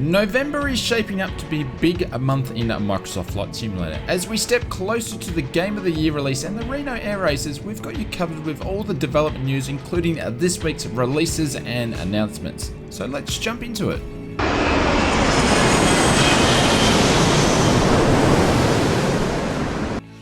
November is shaping up to be a big month in Microsoft Flight Simulator. As we step closer to the Game of the Year release and the Reno Air Races, we've got you covered with all the development news, including this week's releases and announcements. So let's jump into it.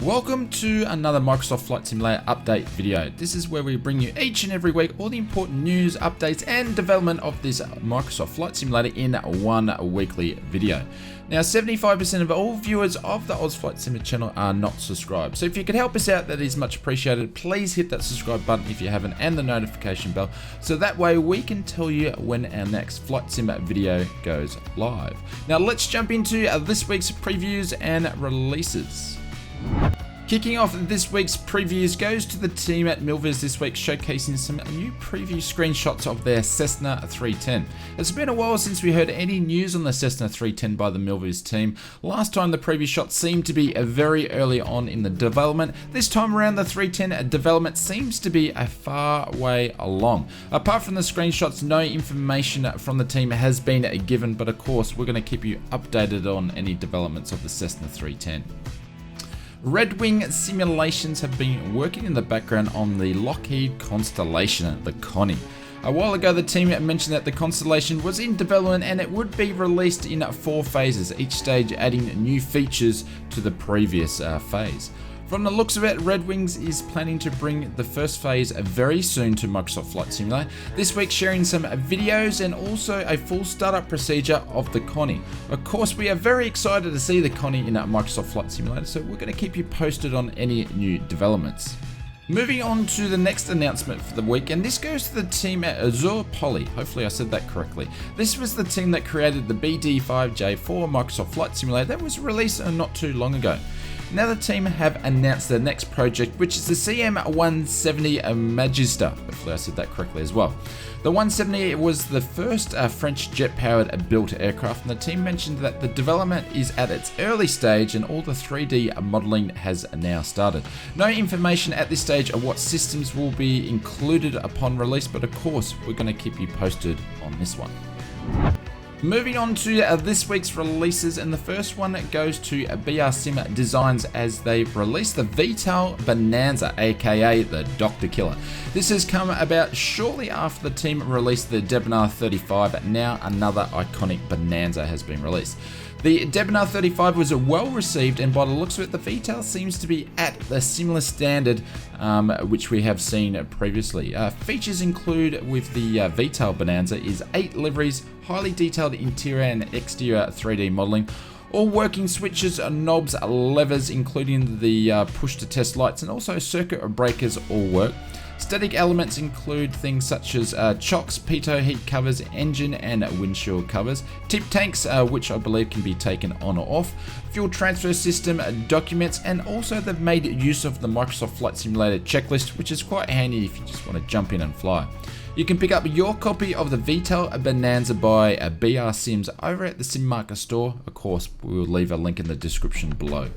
Welcome to another Microsoft Flight Simulator update video. This is where we bring you each and every week all the important news, updates and development of this Microsoft Flight Simulator in one weekly video. Now 75% of all viewers of the Oz Flight Simulator channel are not subscribed, so if you could help us out, that is much appreciated. Please hit that subscribe button if you haven't and the notification bell, so that way we can tell you when our next Flight Sim video goes live. Now let's jump into this week's previews and releases. Kicking off this week's previews goes to the team at Milvers this week, showcasing some new preview screenshots of their Cessna 310. It's been a while since we heard any news on the Cessna 310 by the Milvers team. Last time the preview shots seemed to be very early on in the development. This time around the 310 development seems to be a far way along. Apart from the screenshots, no information from the team has been given, but of course we're going to keep you updated on any developments of the Cessna 310. Red Wing Simulations have been working in the background on the Lockheed Constellation, the Connie. A while ago, the team mentioned that the Constellation was in development and it would be released in 4 phases, each stage adding new features to the previous phase. From the looks of it, Red Wings is planning to bring the first phase very soon to Microsoft Flight Simulator. This week sharing some videos and also a full startup procedure of the Connie. Of course, we are very excited to see the Connie in Microsoft Flight Simulator, so we're going to keep you posted on any new developments. Moving on to the next announcement for the week, and this goes to the team at Azure Poly. Hopefully I said that correctly. This was the team that created the BD5J for Microsoft Flight Simulator that was released not too long ago. Now the team have announced their next project, which is the CM170 Magister. Hopefully I said that correctly as well. The 170 was the first French jet-powered built aircraft, and the team mentioned that the development is at its early stage and all the 3D modeling has now started. No information at this stage of what systems will be included upon release, but of course we're going to keep you posted on this one. Moving on to this week's releases, and the first one goes to BR Sim Designs as they've released the VTOL Bonanza, aka the Dr. Killer. This has come about shortly after the team released the Debonair 35. Now another iconic Bonanza has been released. The Debonair 35 was well received, and by the looks of it, the VTOL seems to be at the similar standard which we have seen previously. Features include with the VTOL Bonanza is 8 liveries, highly detailed interior and exterior 3D modeling, all working switches, knobs, levers, including the push to test lights, and also circuit breakers all work. Static elements include things such as chocks, pitot heat covers, engine and windshield covers, tip tanks, which I believe can be taken on or off, fuel transfer system, documents, and also they've made use of the Microsoft Flight Simulator checklist, which is quite handy if you just want to jump in and fly. You can pick up your copy of the VTOL Bonanza by BR Sims over at the Sim Market store. Of course, we will leave a link in the description below.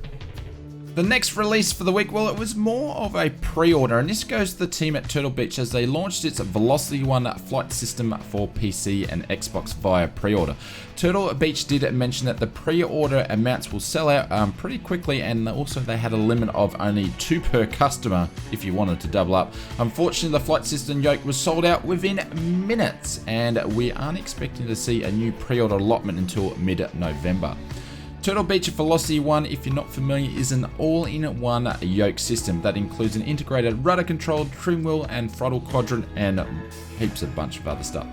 The next release for the week, well, it was more of a pre-order, and this goes to the team at Turtle Beach as they launched its Velocity One flight system for PC and Xbox via pre-order. Turtle Beach did mention that the pre-order amounts will sell out pretty quickly, and also they had a limit of only 2 per customer if you wanted to double up. Unfortunately, the flight system yoke was sold out within minutes, and we aren't expecting to see a new pre-order allotment until mid-November. Turtle Beach Velocity One, if you're not familiar, is an all-in-one yoke system that includes an integrated rudder-controlled trim wheel and throttle quadrant and heaps of bunch of other stuff.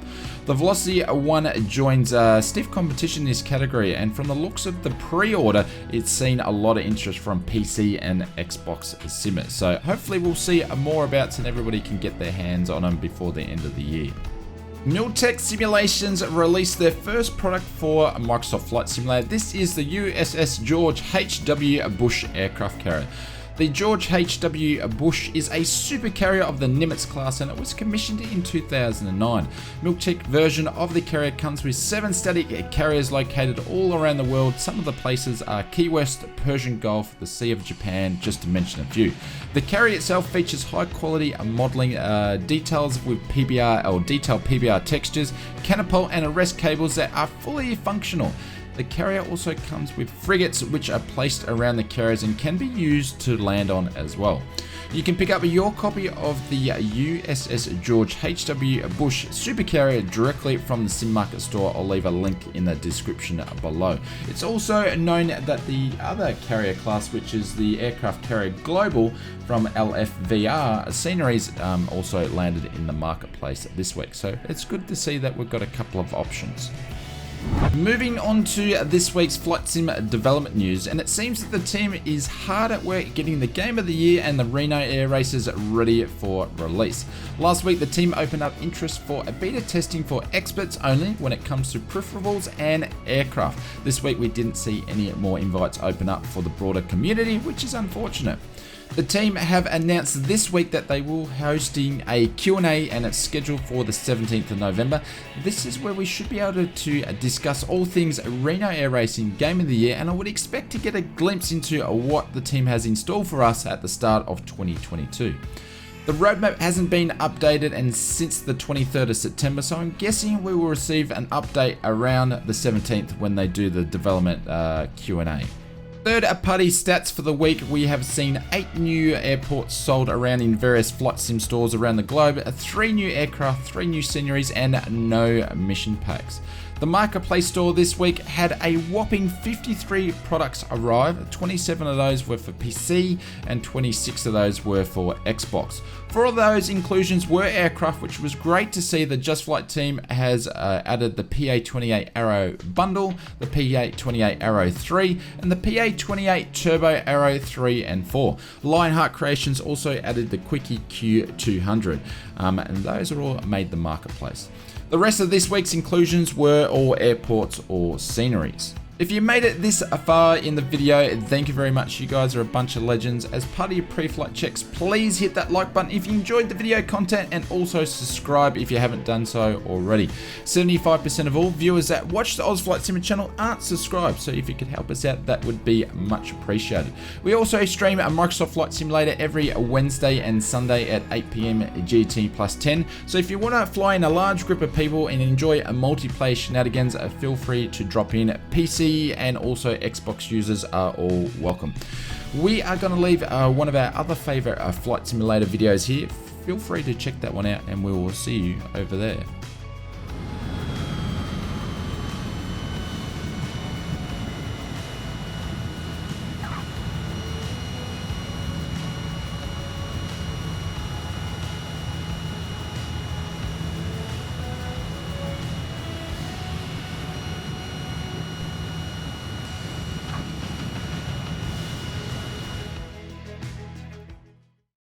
The Velocity One joins stiff competition in this category, and from the looks of the pre-order, it's seen a lot of interest from PC and Xbox simmers. So hopefully we'll see more about it and everybody can get their hands on them before the end of the year. Miltech Simulations released their first product for Microsoft Flight Simulator. This is the USS George H.W. Bush aircraft carrier. The George H.W. Bush is a supercarrier of the Nimitz class and it was commissioned in 2009. Milk-Tick version of the carrier comes with 7 static carriers located all around the world. Some of the places are Key West, Persian Gulf, the Sea of Japan, just to mention a few. The carrier itself features high quality modeling details with PBR or detailed PBR textures, canopole and arrest cables that are fully functional. The carrier also comes with frigates which are placed around the carriers and can be used to land on as well. You can pick up your copy of the USS George H.W. Bush supercarrier directly from the Sim Market store. I'll leave a link in the description below. It's also known that the other carrier class, which is the Aircraft Carrier Global from LFVR Sceneries, also landed in the marketplace this week. So it's good to see that we've got a couple of options. Moving on to this week's Flight Sim development news, and it seems that the team is hard at work getting the Game of the Year and the Reno air races ready for release. Last week the team opened up interest for a beta testing for experts only when it comes to peripherals and aircraft. This week we didn't see any more invites open up for the broader community, which is unfortunate. The team have announced this week that they will be hosting a Q&A and it's scheduled for the 17th of November. This is where we should be able to discuss all things Reno Air Racing Game of the Year, and I would expect to get a glimpse into what the team has in store for us at the start of 2022. The roadmap hasn't been updated and since the 23rd of September, so I'm guessing we will receive an update around the 17th when they do the development Q&A. Third-party stats for the week, we have seen 8 new airports sold around in various flight sim stores around the globe, 3 new aircraft, 3 new sceneries, and no mission packs. The marketplace store this week had a whopping 53 products arrive. 27 of those were for PC and 26 of those were for Xbox. 4 of those inclusions were aircraft, which was great to see. The Just Flight team has added the PA-28 Arrow bundle, the PA-28 Arrow 3, and the PA-28 Turbo Arrow 3 and 4. Lionheart Creations also added the Quickie Q200, and those are all made the marketplace. The rest of this week's inclusions were all airports or sceneries. If you made it this far in the video, thank you very much. You guys are a bunch of legends. As part of your pre-flight checks, please hit that like button if you enjoyed the video content and also subscribe if you haven't done so already. 75% of all viewers that watch the Oz Flight Simmer channel aren't subscribed, so if you could help us out, that would be much appreciated. We also stream a Microsoft Flight Simulator every Wednesday and Sunday at 8 PM GT plus 10. So if you want to fly in a large group of people and enjoy a multiplayer shenanigans, feel free to drop in. PC and also Xbox users are all welcome. We are going to leave one of our other favorite Flight Simulator videos here. Feel free to check that one out and we will see you over there.